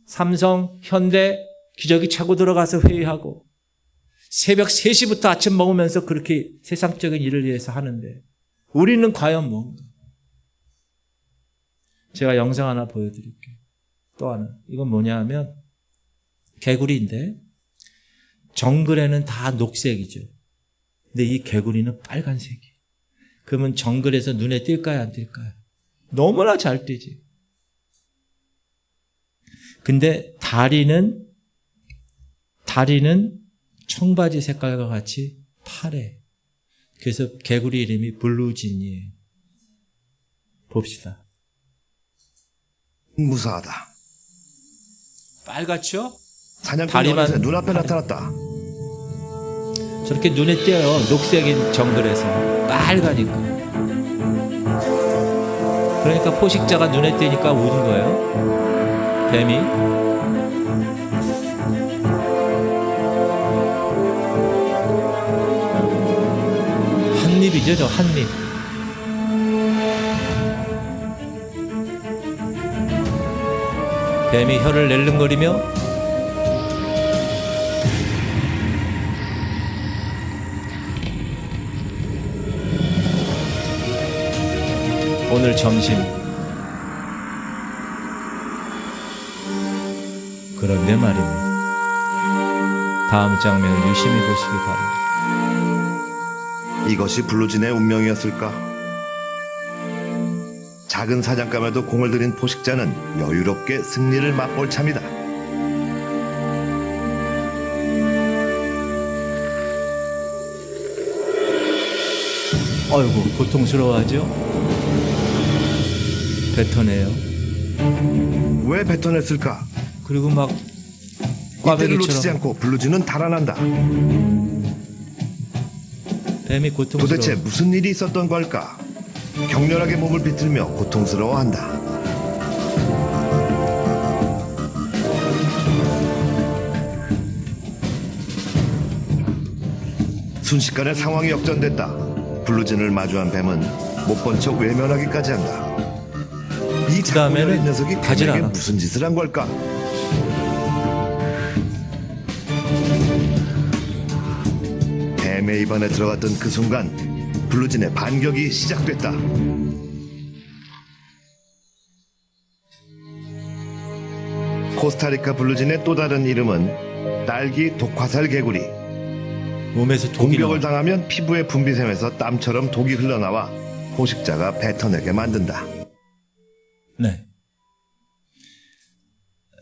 삼성, 현대 기저귀 차고 들어가서 회의하고 새벽 3시부터 아침 먹으면서 그렇게 세상적인 일을 위해서 하는데 우리는 과연 뭔가? 제가 영상 하나 보여드릴게요. 또 하나. 이건 뭐냐 하면 개구리인데 정글에는 다 녹색이죠. 근데 이 개구리는 빨간색이에요. 그러면 정글에서 눈에 띌까요, 안 띌까요? 너무나 잘 띄지. 근데 다리는 청바지 색깔과 같이 파래. 그래서 개구리 이름이 블루진이에요. 봅시다. 무사하다. 빨갛죠? 사냥꾼이 다리만 어느새 눈앞에 나타났다. 저렇게 눈에 띄어요. 녹색인 정글에서 빨가니까. 그러니까 포식자가 눈에 띄니까 우는 거예요. 뱀이. 한 입이죠, 저 한 입. 뱀이 혀를 낼름거리며 오늘 점심. 그런데 말입니다. 다음 장면을 유심히 보시기 바랍니다. 이것이 블루진의 운명이었을까? 작은 사냥감에도 공을 들인 포식자는 여유롭게 승리를 맛볼 참이다. 어이구, 고통스러워하죠? 뱉어내요. 왜 뱉어냈을까? 그리고 막 이때를 놓치지 꽈배기처럼 않고 블루진은 달아난다. 뱀이 고통스러워. 도대체 무슨 일이 있었던 걸까? 격렬하게 몸을 비틀며 고통스러워한다. 순식간에 상황이 역전됐다. 블루진을 마주한 뱀은 못 본 척 외면하기까지 한다. 이 그다음에는 작은 녀석이 가질 뱀에게 않아. 무슨 짓을 한 걸까? 뱀의 입안에 들어갔던 그 순간 블루진의 반격이 시작됐다. 코스타리카 블루진의 또 다른 이름은 딸기 독화살 개구리. 몸에서 독이 나와. 공격을 당하면 피부의 분비샘에서 땀처럼 독이 흘러나와 포식자가 뱉어내게 만든다. 네.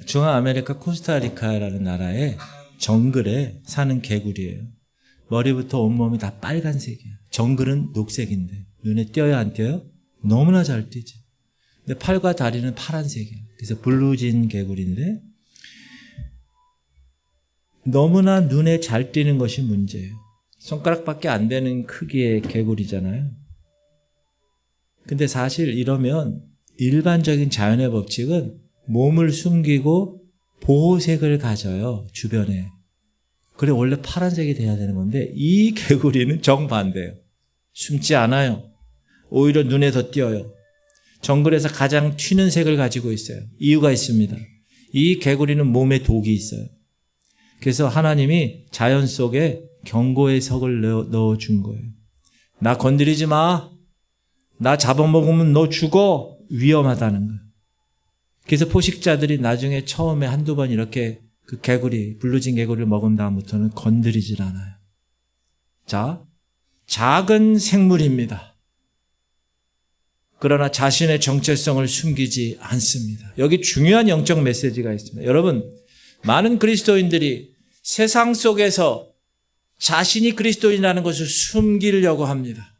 중앙아메리카 코스타리카라는 나라의 정글에 사는 개구리예요. 머리부터 온몸이 다 빨간색이에요. 정글은 녹색인데 눈에 띄어요, 안 띄어요? 너무나 잘 띄죠. 근데 팔과 다리는 파란색이에요. 그래서 블루진 개구리인데 너무나 눈에 잘 띄는 것이 문제예요. 손가락밖에 안 되는 크기의 개구리잖아요. 근데 사실 이러면 일반적인 자연의 법칙은 몸을 숨기고 보호색을 가져요, 주변에. 그래 원래 파란색이 돼야 되는 건데 이 개구리는 정반대예요. 숨지 않아요. 오히려 눈에 더 띄어요. 정글에서 가장 튀는 색을 가지고 있어요. 이유가 있습니다. 이 개구리는 몸에 독이 있어요. 그래서 하나님이 자연 속에 경고의 석을 넣어준 거예요. 나 건드리지 마. 나 잡아먹으면 너 죽어. 위험하다는 거예요. 그래서 포식자들이 나중에 처음에 한두 번 이렇게 그 개구리, 블루진 개구리를 먹은 다음부터는 건드리질 않아요. 자, 작은 생물입니다. 그러나 자신의 정체성을 숨기지 않습니다. 여기 중요한 영적 메시지가 있습니다. 여러분, 많은 그리스도인들이 세상 속에서 자신이 그리스도인이라는 것을 숨기려고 합니다.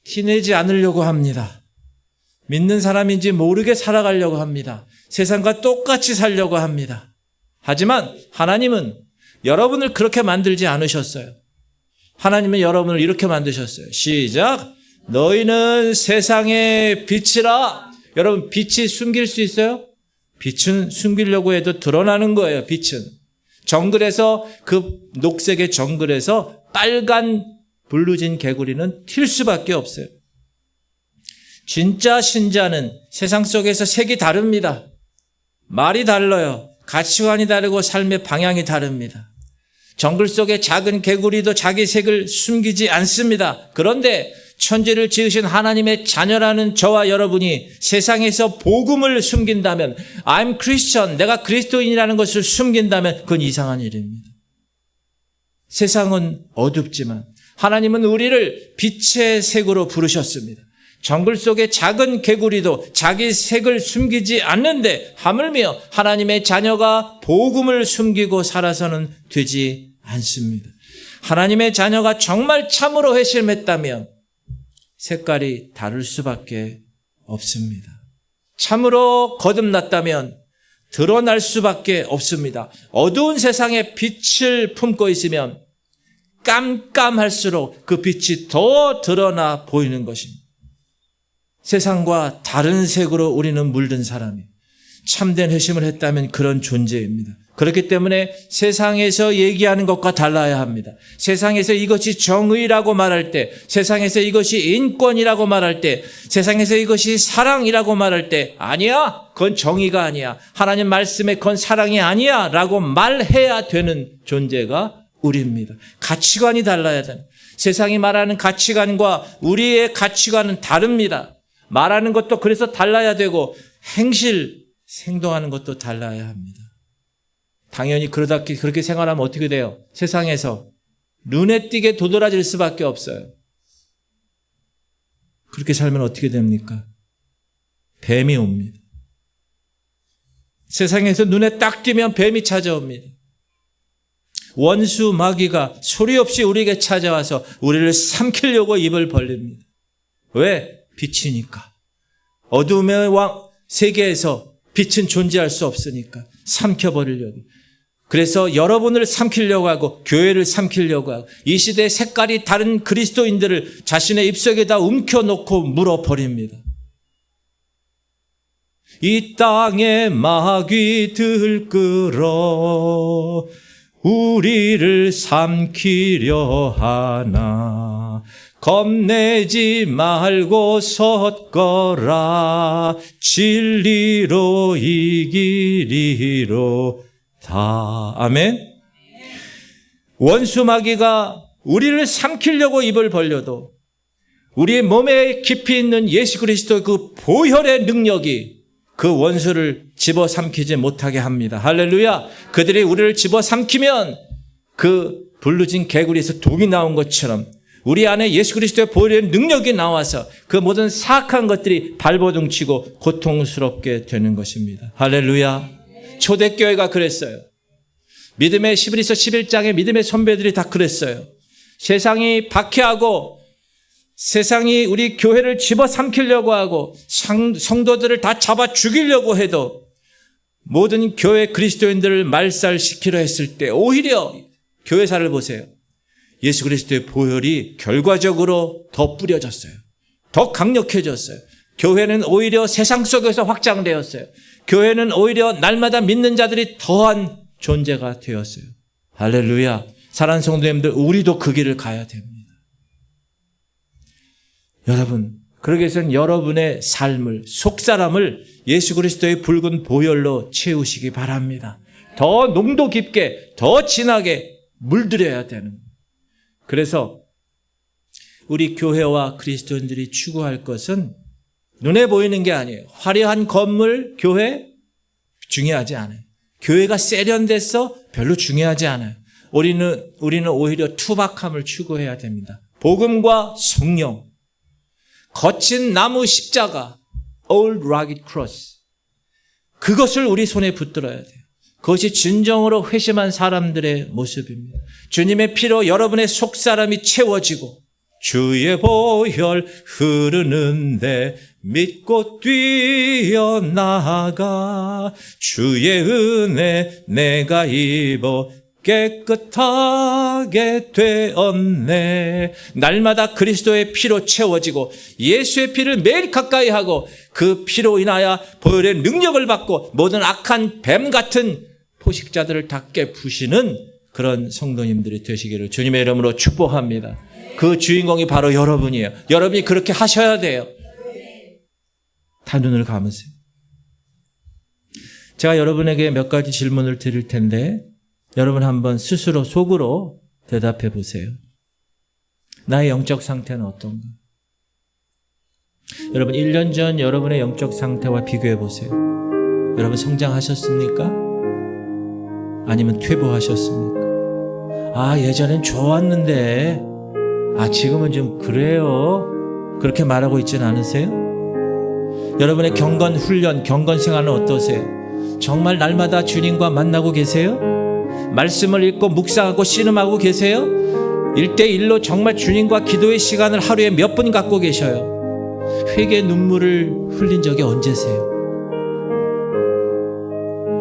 티내지 않으려고 합니다. 믿는 사람인지 모르게 살아가려고 합니다. 세상과 똑같이 살려고 합니다. 하지만 하나님은 여러분을 그렇게 만들지 않으셨어요. 하나님은 여러분을 이렇게 만드셨어요. 시작! 너희는 세상의 빛이라. 여러분, 빛이 숨길 수 있어요? 빛은 숨기려고 해도 드러나는 거예요. 빛은. 정글에서 그 녹색의 정글에서 빨간 블루진 개구리는 튈 수밖에 없어요. 진짜 신자는 세상 속에서 색이 다릅니다. 말이 달라요. 가치관이 다르고 삶의 방향이 다릅니다. 정글 속의 작은 개구리도 자기 색을 숨기지 않습니다. 그런데 천지를 지으신 하나님의 자녀라는 저와 여러분이 세상에서 복음을 숨긴다면, I'm Christian, 내가 그리스도인이라는 것을 숨긴다면 그건 이상한 일입니다. 세상은 어둡지만 하나님은 우리를 빛의 색으로 부르셨습니다. 정글 속의 작은 개구리도 자기 색을 숨기지 않는데 하물며 하나님의 자녀가 복음을 숨기고 살아서는 되지 않습니다. 하나님의 자녀가 정말 참으로 회심했다면 색깔이 다를 수밖에 없습니다. 참으로 거듭났다면 드러날 수밖에 없습니다. 어두운 세상에 빛을 품고 있으면 깜깜할수록 그 빛이 더 드러나 보이는 것입니다. 세상과 다른 색으로 우리는 물든 사람이 참된 회심을 했다면 그런 존재입니다. 그렇기 때문에 세상에서 얘기하는 것과 달라야 합니다. 세상에서 이것이 정의라고 말할 때, 세상에서 이것이 인권이라고 말할 때, 세상에서 이것이 사랑이라고 말할 때 아니야, 그건 정의가 아니야, 하나님 말씀에 그건 사랑이 아니야 라고 말해야 되는 존재가 우리입니다. 가치관이 달라야 되는, 세상이 말하는 가치관과 우리의 가치관은 다릅니다. 말하는 것도 그래서 달라야 되고 행동하는 것도 달라야 합니다. 당연히 그렇게 생활하면 어떻게 돼요? 세상에서 눈에 띄게 도드라질 수밖에 없어요. 그렇게 살면 어떻게 됩니까? 뱀이 옵니다. 세상에서 눈에 딱 띄면 뱀이 찾아옵니다. 원수 마귀가 소리 없이 우리에게 찾아와서 우리를 삼키려고 입을 벌립니다. 왜? 빛이니까. 어둠의 세계에서 빛은 존재할 수 없으니까 삼켜버리려고. 그래서 여러분을 삼키려고 하고 교회를 삼키려고 하고 이 시대의 색깔이 다른 그리스도인들을 자신의 입속에다 움켜놓고 물어버립니다. 이 땅에 마귀들 끌어 우리를 삼키려 하나 겁내지 말고 섰거라 진리로 이기리로 다. 아멘. 원수 마귀가 우리를 삼키려고 입을 벌려도 우리의 몸에 깊이 있는 예수 그리스도의 그 보혈의 능력이 그 원수를 집어삼키지 못하게 합니다. 할렐루야. 그들이 우리를 집어삼키면 그 불르진 개구리에서 독이 나온 것처럼 우리 안에 예수 그리스도의 보혈의 능력이 나와서 그 모든 사악한 것들이 발버둥치고 고통스럽게 되는 것입니다. 할렐루야. 초대교회가 그랬어요. 믿음의 히브리서 11장의 믿음의 선배들이 다 그랬어요. 세상이 박해하고 세상이 우리 교회를 집어삼키려고 하고 성도들을 다 잡아 죽이려고 해도 모든 교회 그리스도인들을 말살시키려 했을 때 오히려 교회사를 보세요. 예수 그리스도의 보혈이 결과적으로 더 뿌려졌어요. 더 강력해졌어요. 교회는 오히려 세상 속에서 확장되었어요. 교회는 오히려 날마다 믿는 자들이 더한 존재가 되었어요. 할렐루야. 사랑하는 성도님들, 우리도 그 길을 가야 됩니다. 여러분, 그러기 위해서는 여러분의 삶을, 속사람을 예수 그리스도의 붉은 보혈로 채우시기 바랍니다. 더 농도 깊게, 더 진하게 물들여야 되는 거예요. 그래서 우리 교회와 그리스도인들이 추구할 것은 눈에 보이는 게 아니에요. 화려한 건물, 교회 중요하지 않아요. 교회가 세련돼서 별로 중요하지 않아요. 우리는 오히려 투박함을 추구해야 됩니다. 복음과 성령, 거친 나무 십자가, old rugged cross, 그것을 우리 손에 붙들어야 돼요. 그것이 진정으로 회심한 사람들의 모습입니다. 주님의 피로 여러분의 속사람이 채워지고 주의 보혈 흐르는데 믿고 뛰어나가 주의 은혜 내가 입어 깨끗하게 되었네. 날마다 그리스도의 피로 채워지고 예수의 피를 매일 가까이 하고 그 피로 인하여 보혈의 능력을 받고 모든 악한 뱀 같은 포식자들을 다 깨부시는 그런 성도님들이 되시기를 주님의 이름으로 축복합니다. 그 주인공이 바로 여러분이에요. 여러분이 그렇게 하셔야 돼요. 다 눈을 감으세요. 제가 여러분에게 몇 가지 질문을 드릴 텐데 여러분 한번 스스로 속으로 대답해 보세요. 나의 영적 상태는 어떤가? 여러분 1년 전 여러분의 영적 상태와 비교해 보세요. 여러분 성장하셨습니까? 아니면 퇴보하셨습니까? 아, 예전엔 좋았는데 지금은 좀 그래요. 그렇게 말하고 있지는 않으세요? 여러분의 경건 훈련, 경건 생활은 어떠세요? 정말 날마다 주님과 만나고 계세요? 말씀을 읽고 묵상하고 씨름하고 계세요? 1대1로 정말 주님과 기도의 시간을 하루에 몇 분 갖고 계셔요? 회개 눈물을 흘린 적이 언제세요?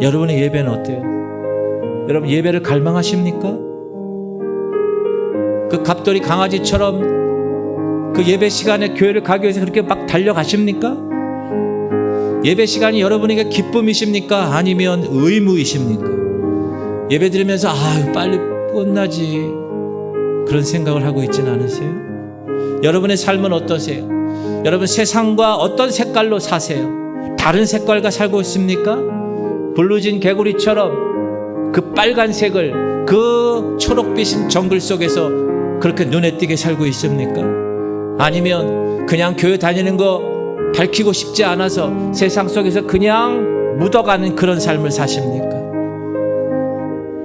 여러분의 예배는 어때요? 여러분 예배를 갈망하십니까? 그 갑돌이 강아지처럼 그 예배 시간에 교회를 가기 위해서 그렇게 막 달려가십니까? 예배 시간이 여러분에게 기쁨이십니까? 아니면 의무이십니까? 예배 드리면서 빨리 끝나지 그런 생각을 하고 있지는 않으세요? 여러분의 삶은 어떠세요? 여러분 세상과 어떤 색깔로 사세요? 다른 색깔과 살고 있습니까? 블루진 개구리처럼 그 빨간색을 그 초록빛인 정글 속에서 그렇게 눈에 띄게 살고 있습니까? 아니면 그냥 교회 다니는 거 밝히고 싶지 않아서 세상 속에서 그냥 묻어가는 그런 삶을 사십니까?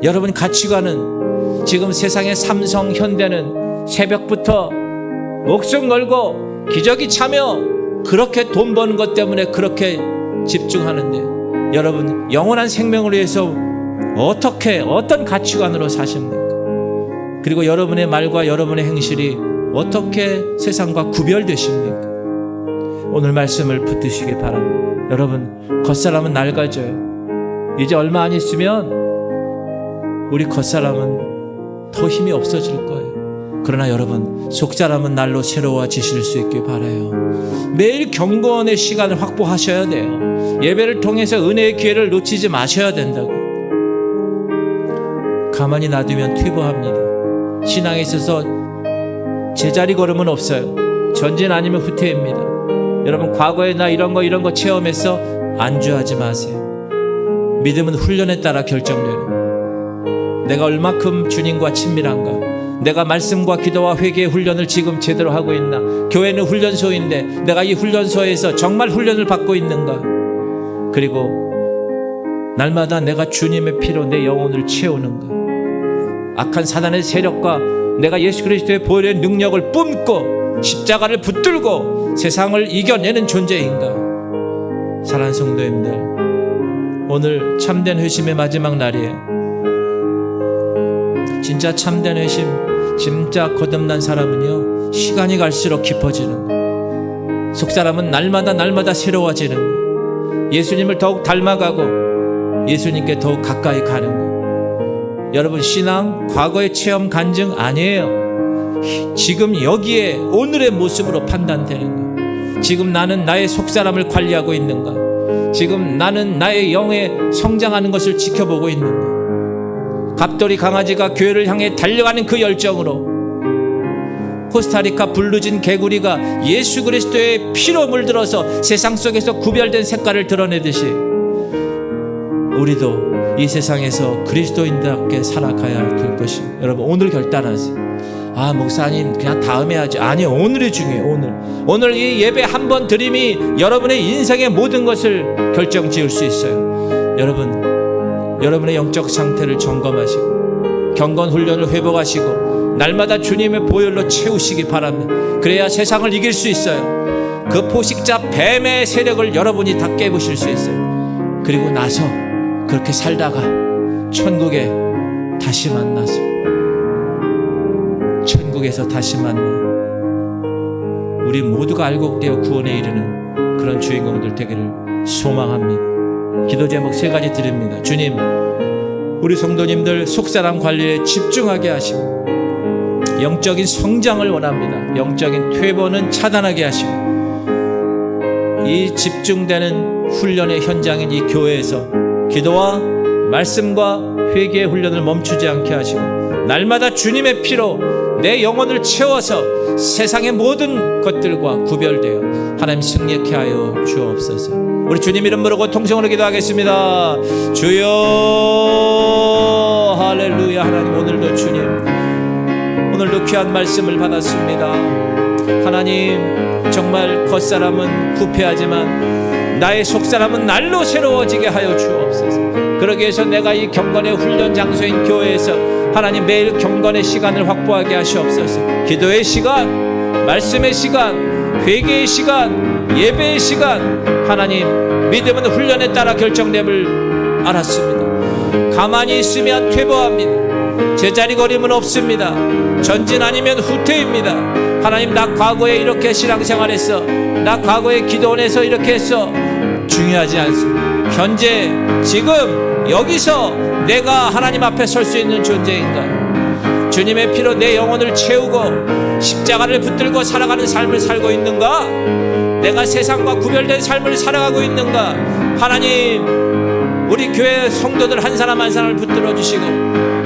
여러분 가치관은 지금 세상의 삼성, 현대는 새벽부터 목숨 걸고 기저귀 차며 그렇게 돈 버는 것 때문에 그렇게 집중하는데 여러분 영원한 생명을 위해서 어떤 가치관으로 사십니까? 그리고 여러분의 말과 여러분의 행실이 어떻게 세상과 구별되십니까? 오늘 말씀을 붙드시기 바랍니다. 여러분 겉사람은 낡아져요. 이제 얼마 안 있으면 우리 겉사람은 더 힘이 없어질 거예요. 그러나 여러분 속사람은 날로 새로워지실 수 있길 바라요. 매일 경건의 시간을 확보하셔야 돼요. 예배를 통해서 은혜의 기회를 놓치지 마셔야 된다고. 가만히 놔두면 퇴보합니다. 신앙에 있어서 제자리 걸음은 없어요. 전진 아니면 후퇴입니다. 여러분 과거에 나 이런 거 체험해서 안주하지 마세요. 믿음은 훈련에 따라 결정되는. 내가 얼마큼 주님과 친밀한가? 내가 말씀과 기도와 회개의 훈련을 지금 제대로 하고 있나? 교회는 훈련소인데 내가 이 훈련소에서 정말 훈련을 받고 있는가? 그리고 날마다 내가 주님의 피로 내 영혼을 채우는가? 악한 사단의 세력과 내가 예수 그리스도의 보혈의 능력을 뿜고 십자가를 붙들고 세상을 이겨내는 존재인가? 사랑하는 성도님들, 오늘 참된 회심의 마지막 날이에요. 진짜 참된 회심, 진짜 거듭난 사람은요 시간이 갈수록 깊어지는 거예요. 속사람은 날마다 새로워지는 거예요. 예수님을 더욱 닮아가고 예수님께 더욱 가까이 가는 거예요. 여러분 신앙 과거의 체험 간증 아니에요. 지금 여기에 오늘의 모습으로 판단되는 거예요. 지금 나는 나의 속사람을 관리하고 있는가? 지금 나는 나의 영에 성장하는 것을 지켜보고 있는가? 갑돌이 강아지가 교회를 향해 달려가는 그 열정으로 코스타리카 블루진 개구리가 예수 그리스도의 피로 물들어서 세상 속에서 구별된 색깔을 드러내듯이 우리도 이 세상에서 그리스도인답게 살아가야 될 것입니다. 여러분 오늘 결단하세요. 목사님 그냥 다음에 하지. 아니요, 오늘이 중요해요. 오늘 이 예배 한 번 드림이 여러분의 인생의 모든 것을 결정지을 수 있어요. 여러분의 영적 상태를 점검하시고 경건 훈련을 회복하시고 날마다 주님의 보혈로 채우시기 바랍니다. 그래야 세상을 이길 수 있어요. 그 포식자 뱀의 세력을 여러분이 다 깨부실 수 있어요. 그리고 나서 그렇게 살다가 천국에 다시 만나서 천국에서 다시 만나 우리 모두가 알곡되어 구원에 이르는 그런 주인공들 되기를 소망합니다. 기도 제목 3가지 드립니다. 주님, 우리 성도님들 속사람 관리에 집중하게 하시고 영적인 성장을 원합니다. 영적인 퇴보는 차단하게 하시고 이 집중되는 훈련의 현장인 이 교회에서 기도와 말씀과 회개의 훈련을 멈추지 않게 하시고 날마다 주님의 피로 내 영혼을 채워서 세상의 모든 것들과 구별되어 하나님 승리케 하여 주옵소서. 우리 주님 이름 부르고 통성으로 기도하겠습니다. 주여 할렐루야. 하나님 오늘도 주님 오늘도 귀한 말씀을 받았습니다. 하나님 정말 겉사람은 부패하지만 나의 속사람은 날로 새로워지게 하여 주옵소서. 그러기 위해서 내가 이 경건의 훈련 장소인 교회에서 하나님 매일 경건의 시간을 확보하게 하시옵소서. 기도의 시간, 말씀의 시간, 회개의 시간, 예배의 시간, 하나님 믿음은 훈련에 따라 결정됨을 알았습니다. 가만히 있으면 퇴보합니다. 제자리 걸음은 없습니다. 전진 아니면 후퇴입니다. 하나님 나 과거에 이렇게 신앙생활했어, 나 과거에 기도원에서 이렇게 했어, 중요하지 않습니다. 현재 지금 여기서 내가 하나님 앞에 설 수 있는 존재인가요? 주님의 피로 내 영혼을 채우고 십자가를 붙들고 살아가는 삶을 살고 있는가? 내가 세상과 구별된 삶을 살아가고 있는가? 하나님, 우리 교회 성도들 한 사람 한 사람을 붙들어 주시고